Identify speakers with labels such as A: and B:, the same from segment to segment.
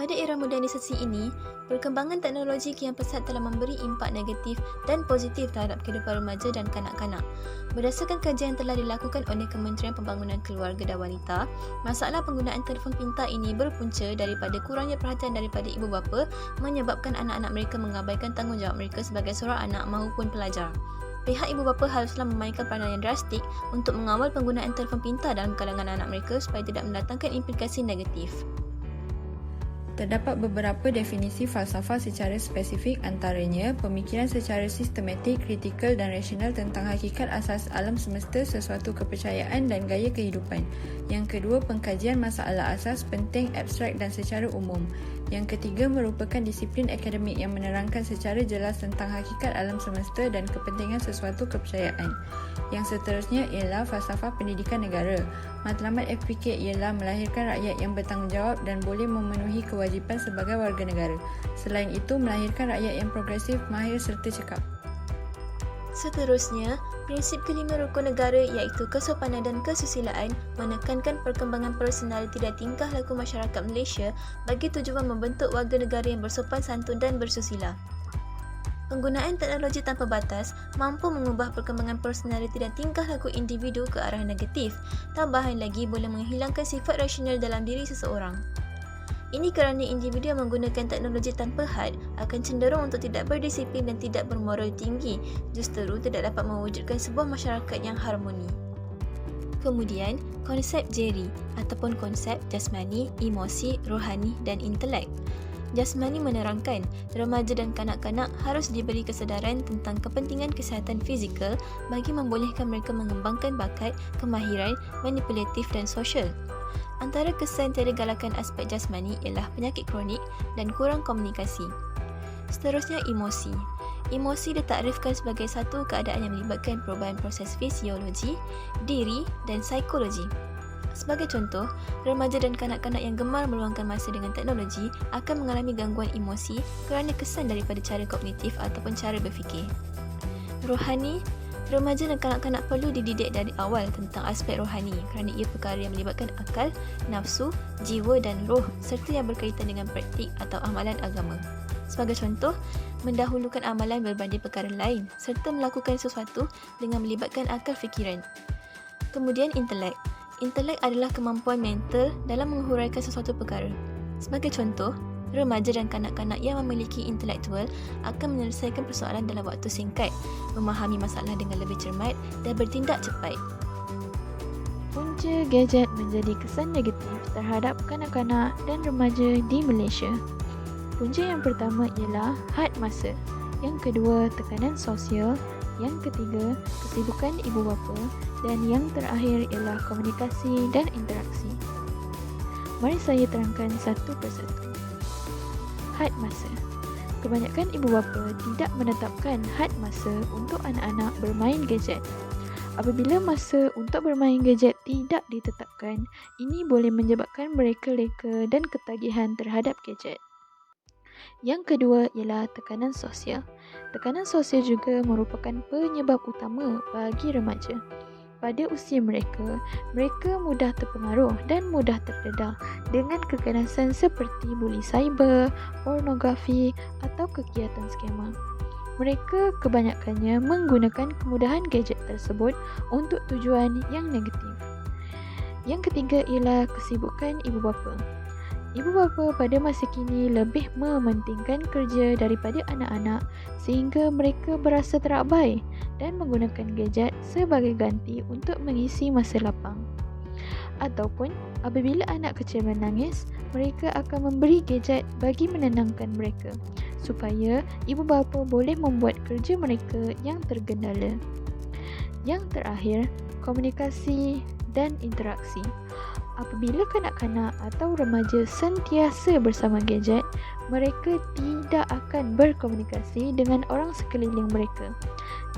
A: Pada era modernisasi ini, perkembangan teknologi kian pesat telah memberi impak negatif dan positif terhadap kehidupan remaja dan kanak-kanak. Berdasarkan kajian yang telah dilakukan oleh Kementerian Pembangunan Keluarga dan Wanita, masalah penggunaan telefon pintar ini berpunca daripada kurangnya perhatian daripada ibu bapa menyebabkan anak-anak mereka mengabaikan tanggungjawab mereka sebagai seorang anak maupun pelajar. Pihak ibu bapa haruslah memainkan peranan yang drastik untuk mengawal penggunaan telefon pintar dalam kalangan anak mereka supaya tidak mendatangkan implikasi negatif.
B: Terdapat beberapa definisi falsafah secara spesifik, antaranya pemikiran secara sistematik, kritikal dan rasional tentang hakikat asas alam semesta, sesuatu kepercayaan dan gaya kehidupan. Yang kedua, pengkajian masalah asas penting, abstrak dan secara umum. Yang ketiga, merupakan disiplin akademik yang menerangkan secara jelas tentang hakikat alam semesta dan kepentingan sesuatu kepercayaan. Yang seterusnya ialah falsafah pendidikan negara. Matlamat FPK ialah melahirkan rakyat yang bertanggungjawab dan boleh memenuhi kewajipan sebagai warga negara. Selain itu, melahirkan rakyat yang progresif, mahir serta cekap.
A: Seterusnya, prinsip kelima rukun negara iaitu kesopanan dan kesusilaan menekankan perkembangan personaliti dan tingkah laku masyarakat Malaysia bagi tujuan membentuk warga negara yang bersopan santun dan bersusila. Penggunaan teknologi tanpa batas mampu mengubah perkembangan personaliti dan tingkah laku individu ke arah negatif. Tambahan lagi boleh menghilangkan sifat rasional dalam diri seseorang. Ini kerana individu yang menggunakan teknologi tanpa had akan cenderung untuk tidak berdisiplin dan tidak bermoral tinggi, justru tidak dapat mewujudkan sebuah masyarakat yang harmoni. Kemudian, konsep Jerry ataupun konsep jasmani, emosi, rohani dan intelek. Jasmani menerangkan remaja dan kanak-kanak harus diberi kesedaran tentang kepentingan kesihatan fizikal bagi membolehkan mereka mengembangkan bakat, kemahiran, manipulatif dan sosial. Antara kesan tiada galakan aspek jasmani ialah penyakit kronik dan kurang komunikasi. Seterusnya, emosi. Emosi ditakrifkan sebagai satu keadaan yang melibatkan perubahan proses fisiologi, diri dan psikologi. Sebagai contoh, remaja dan kanak-kanak yang gemar meluangkan masa dengan teknologi akan mengalami gangguan emosi kerana kesan daripada cara kognitif ataupun cara berfikir. Rohani. Remaja dan kanak-kanak perlu dididik dari awal tentang aspek rohani kerana ia perkara yang melibatkan akal, nafsu, jiwa dan roh serta yang berkaitan dengan praktik atau amalan agama. Sebagai contoh, mendahulukan amalan berbanding perkara lain serta melakukan sesuatu dengan melibatkan akal fikiran. Kemudian intelek. Intelek adalah kemampuan mental dalam menghuraikan sesuatu perkara. Sebagai contoh, remaja dan kanak-kanak yang memiliki intelektual akan menyelesaikan persoalan dalam waktu singkat, memahami masalah dengan lebih cermat dan bertindak cepat.
C: Punca gadget menjadi kesan negatif terhadap kanak-kanak dan remaja di Malaysia. Punca yang pertama ialah had masa, yang kedua tekanan sosial, yang ketiga kesibukan ibu bapa dan yang terakhir ialah komunikasi dan interaksi. Mari saya terangkan satu persatu. Had masa. Kebanyakan ibu bapa tidak menetapkan had masa untuk anak-anak bermain gadget. Apabila masa untuk bermain gadget tidak ditetapkan, ini boleh menyebabkan mereka leka dan ketagihan terhadap gadget. Yang kedua ialah tekanan sosial. Tekanan sosial juga merupakan penyebab utama bagi remaja. Pada usia mereka mudah terpengaruh dan mudah terdedah dengan keganasan seperti buli cyber, pornografi atau kegiatan skema. Mereka kebanyakannya menggunakan kemudahan gadget tersebut untuk tujuan yang negatif. Yang ketiga ialah kesibukan ibu bapa. Ibu bapa pada masa kini lebih mementingkan kerja daripada anak-anak sehingga mereka berasa terabai dan menggunakan gadget sebagai ganti untuk mengisi masa lapang. Ataupun apabila anak kecil menangis, mereka akan memberi gadget bagi menenangkan mereka supaya ibu bapa boleh membuat kerja mereka yang tergendala. Yang terakhir, komunikasi dan interaksi. Apabila kanak-kanak atau remaja sentiasa bersama gadget, mereka tidak akan berkomunikasi dengan orang sekeliling mereka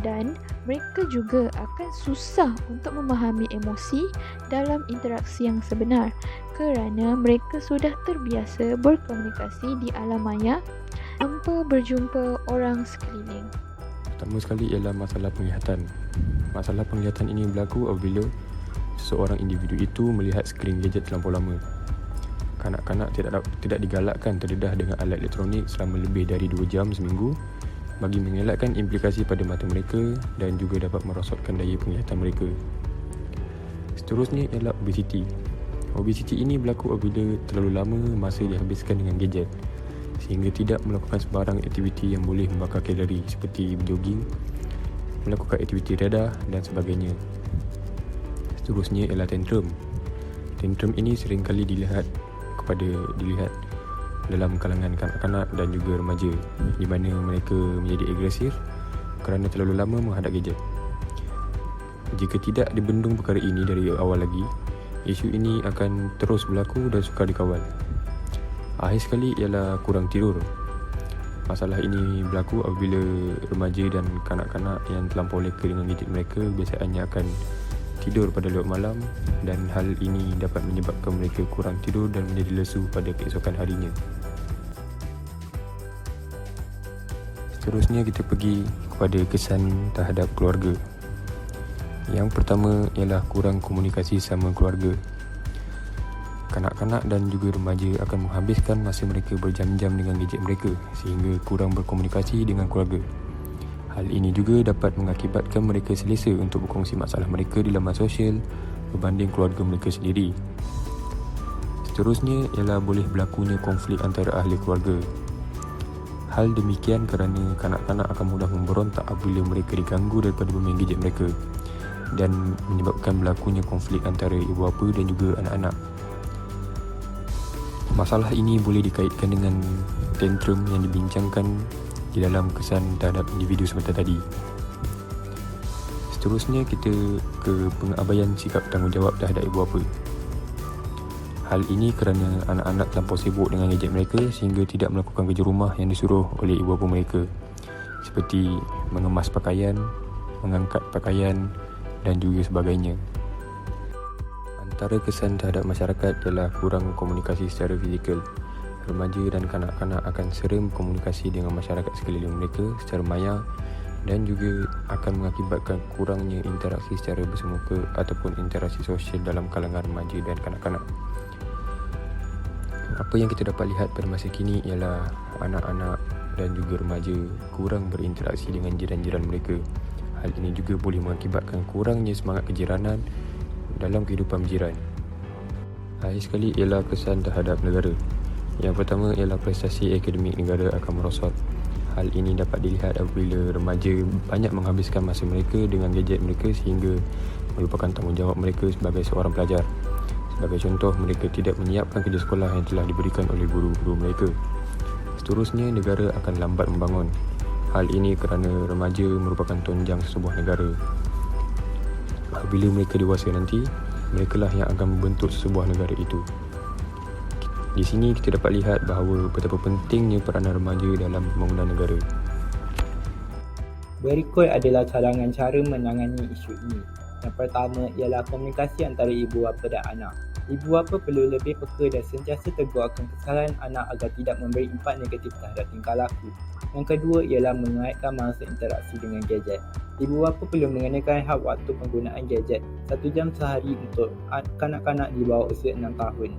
C: dan mereka juga akan susah untuk memahami emosi dalam interaksi yang sebenar kerana mereka sudah terbiasa berkomunikasi di alam maya tanpa berjumpa orang sekeliling.
D: Pertama sekali ialah masalah penglihatan. Masalah penglihatan ini berlaku apabila seorang individu itu melihat skrin gadget terlampau lama. Kanak-kanak tidak digalakkan terdedah dengan alat elektronik selama lebih dari 2 jam seminggu bagi mengelakkan implikasi pada mata mereka dan juga dapat merosotkan daya penglihatan mereka. Seterusnya ialah obesiti. Obesiti ini berlaku apabila terlalu lama masa dihabiskan dengan gadget sehingga tidak melakukan sebarang aktiviti yang boleh membakar kalori seperti berjoging, melakukan aktiviti redah dan sebagainya. Seterusnya ialah tantrum. Tantrum ini seringkali dilihat dalam kalangan kanak-kanak dan juga remaja di mana mereka menjadi agresif kerana terlalu lama menghadap gadget. Jika tidak dibendung perkara ini dari awal lagi, isu ini akan terus berlaku dan sukar dikawal. Akhir sekali ialah kurang tidur. Masalah ini berlaku apabila remaja dan kanak-kanak yang terlampau leka dengan gadget mereka biasanya akan tidur pada larut malam dan hal ini dapat menyebabkan mereka kurang tidur dan menjadi lesu pada keesokan harinya. Seterusnya kita pergi kepada kesan terhadap keluarga. Yang pertama ialah kurang komunikasi sama keluarga. Kanak-kanak dan juga remaja akan menghabiskan masa mereka berjam-jam dengan gadget mereka sehingga kurang berkomunikasi dengan keluarga. Hal ini juga dapat mengakibatkan mereka selesa untuk berkongsi masalah mereka di laman sosial berbanding keluarga mereka sendiri. Seterusnya ialah boleh berlakunya konflik antara ahli keluarga. Hal demikian kerana kanak-kanak akan mudah memberontak apabila mereka diganggu daripada bermain gadget mereka dan menyebabkan berlakunya konflik antara ibu bapa dan juga anak-anak. Masalah ini boleh dikaitkan dengan tantrum yang dibincangkan di dalam kesan terhadap individu sebentar tadi. Seterusnya kita ke pengabaian sikap tanggungjawab terhadap ibu bapa. Hal ini kerana anak-anak terlampau sibuk dengan gadget mereka sehingga tidak melakukan kerja rumah yang disuruh oleh ibu bapa mereka seperti mengemas pakaian, mengangkat pakaian dan juga sebagainya. Antara kesan terhadap masyarakat ialah kurang komunikasi secara fizikal. Remaja dan kanak-kanak akan sering berkomunikasi dengan masyarakat sekeliling mereka secara maya dan juga akan mengakibatkan kurangnya interaksi secara bersemuka ataupun interaksi sosial dalam kalangan remaja dan kanak-kanak. Apa yang kita dapat lihat pada masa kini ialah anak-anak dan juga remaja kurang berinteraksi dengan jiran-jiran mereka. Hal ini juga boleh mengakibatkan kurangnya semangat kejiranan dalam kehidupan berjiran. Akhir sekali ialah kesan terhadap negara. Yang pertama ialah prestasi akademik negara akan merosot. Hal ini dapat dilihat apabila remaja banyak menghabiskan masa mereka dengan gadget mereka sehingga melupakan tanggungjawab mereka sebagai seorang pelajar. Sebagai contoh, mereka tidak menyiapkan kerja sekolah yang telah diberikan oleh guru-guru mereka. Seterusnya, negara akan lambat membangun. Hal ini kerana remaja merupakan tonjang sebuah negara. Apabila mereka dewasa nanti, merekalah yang akan membentuk sebuah negara itu. Di sini kita dapat lihat bahawa betapa pentingnya peranan remaja dalam pembangunan negara.
E: Berikut adalah cadangan cara menangani isu ini. Yang pertama ialah komunikasi antara ibu bapa dan anak. Ibu bapa perlu lebih peka dan sentiasa tegur akan kesalahan anak agar tidak memberi impak negatif terhadap tingkah laku. Yang kedua ialah mengaitkan masa interaksi dengan gadget. Ibu bapa perlu mengenakan had waktu penggunaan gadget 1 jam sehari untuk kanak-kanak di bawah usia 6 tahun.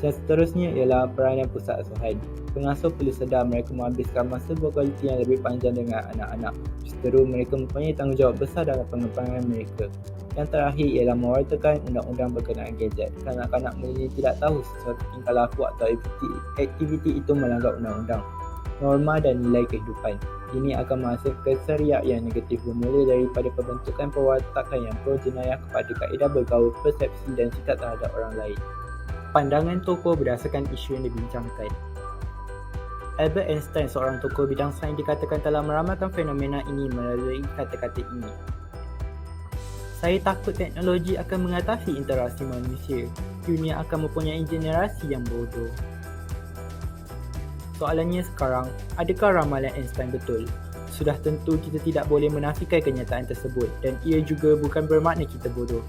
E: Dan seterusnya ialah peranan pusat asuhan. Pengasuh perlu sedar mereka menghabiskan masa berkualiti yang lebih panjang dengan anak-anak. Seterusnya mereka mempunyai tanggungjawab besar dalam pengembangan mereka. Yang terakhir ialah mewartakan undang-undang berkenaan gadget. Kanak-kanak mungkin tidak tahu sesuatu tingkah laku atau aktiviti itu melanggar undang-undang, norma dan nilai kehidupan. Ini akan menghasilkan seriak yang negatif bermula daripada pembentukan perwatakan yang pro jenayah kepada kaedah bergaul, persepsi dan sikap terhadap orang lain. Pandangan tokoh berdasarkan isu yang dibincangkan. Albert Einstein, seorang tokoh bidang sains, dikatakan telah meramalkan fenomena ini melalui kata-kata ini. Saya takut teknologi akan mengatasi interaksi manusia. Dunia akan mempunyai generasi yang bodoh. Soalannya sekarang, adakah ramalan Einstein betul? Sudah tentu kita tidak boleh menafikan kenyataan tersebut dan ia juga bukan bermakna kita bodoh.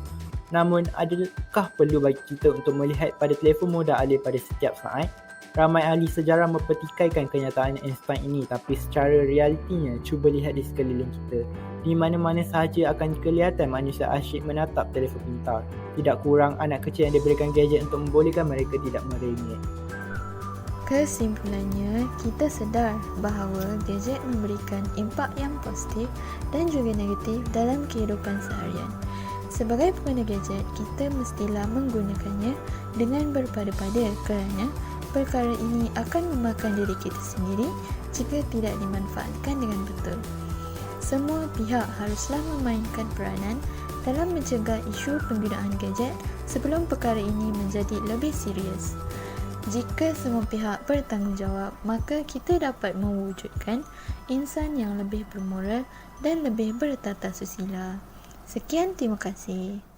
E: Namun, adakah perlu bagi kita untuk melihat pada telefon moda alih pada setiap saat? Ramai ahli sejarah mempertikaikan kenyataan Einstein ini, tapi secara realitinya, cuba lihat di sekeliling kita. Di mana-mana sahaja akan kelihatan manusia asyik menatap telefon pintar. Tidak kurang anak kecil yang diberikan gadget untuk membolehkan mereka tidak merengek.
C: Kesimpulannya, kita sedar bahawa gadget memberikan impak yang positif dan juga negatif dalam kehidupan seharian. Sebagai pengguna gadget, kita mestilah menggunakannya dengan berpada-pada kerana perkara ini akan memakan diri kita sendiri jika tidak dimanfaatkan dengan betul. Semua pihak haruslah memainkan peranan dalam mencegah isu penggunaan gadget sebelum perkara ini menjadi lebih serius. Jika semua pihak bertanggungjawab, maka kita dapat mewujudkan insan yang lebih bermoral dan lebih bertata susila. Sekian, terima kasih.